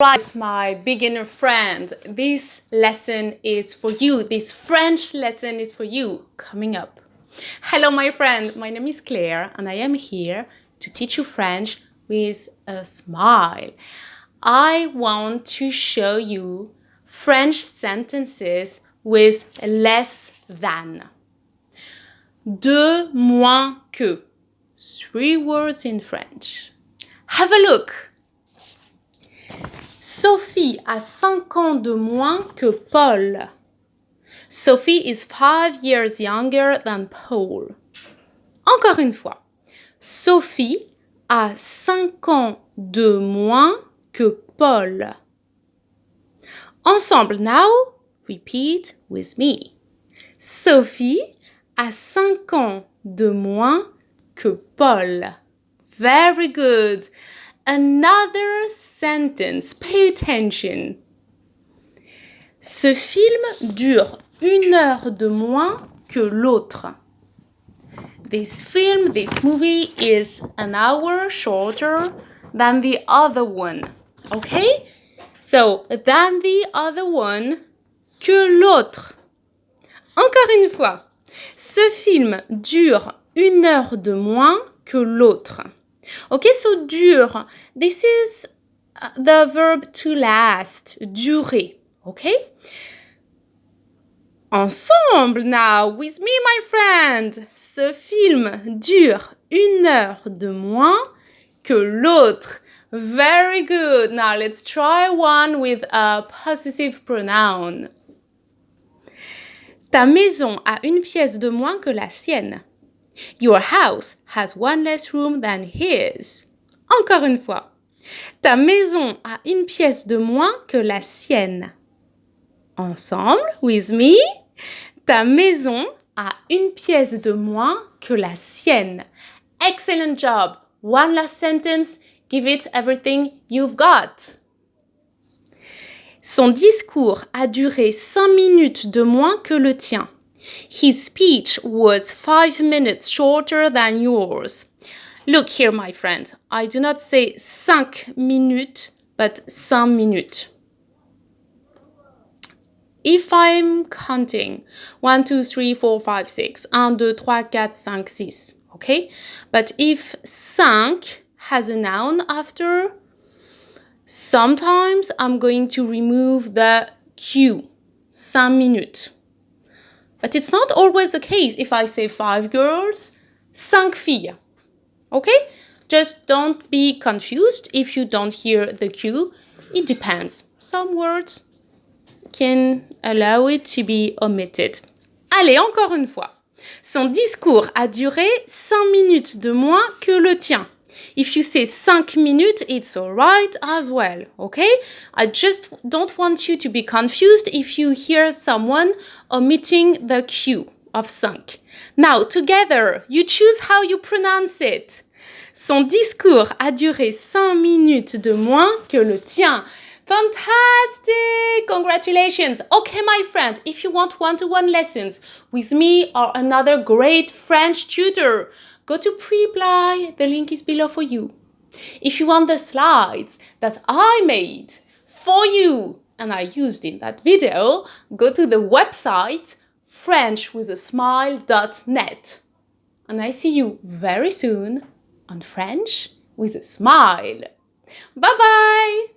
Right, my beginner friend, this lesson is for you. This French lesson is for you. Coming up. Hello, my friend. My name is Claire, and I am here to teach you French with a smile. I want to show you French sentences with less than. De, moins que. 3 words in French. Have a look. Sophie a 5 ans de moins que Paul. Sophie is 5 years younger than Paul. Encore une fois. Sophie a 5 ans de moins que Paul. Ensemble now, repeat with me. Sophie a 5 ans de moins que Paul. Very good. Another sentence. Pay attention. Ce film dure 1 heure de moins que l'autre. This movie is an hour shorter than the other one. Okay? So, than the other one, que l'autre. Encore une fois. Ce film dure 1 heure de moins que l'autre. Okay, so dure. This is the verb to last, durer. Okay? Ensemble now, with me, my friend. Ce film dure 1 heure de moins que l'autre. Very good. Now let's try one with a possessive pronoun. Ta maison a 1 pièce de moins que la sienne. Your house has 1 less room than his. Encore une fois. Ta maison a 1 pièce de moins que la sienne. Ensemble, with me. Ta maison a 1 pièce de moins que la sienne. Excellent job. One last sentence. Give it everything you've got. Son discours a duré 5 minutes de moins que le tien. His speech was 5 minutes shorter than yours. Look here, my friend. I do not say 5 minutes, but 5 minutes. If I'm counting 1, 2, 3, 4, 5, 6, 1, 2, 3, 4, 5, 6, okay? But if 5 has a noun after, sometimes I'm going to remove the Q, 5 minutes. But it's not always the case if I say 5 girls, 5 filles. Okay? Just don't be confused if you don't hear the Q. It depends. Some words can allow it to be omitted. Allez, encore une fois. Son discours a duré 5 minutes de moins que le tien. If you say 5 minutes, it's all right as well, okay? I just don't want you to be confused if you hear someone omitting the Q of 5. Now, together, you choose how you pronounce it. Son discours a duré 5 minutes de moins que le tien. Fantastic! Congratulations! Okay, my friend, if you want one-to-one lessons with me or another great French tutor, go to Preply, the link is below for you. If you want the slides that I made for you and I used in that video, go to the website frenchwithasmile.net. And I see you very soon on French with a Smile. Bye-bye!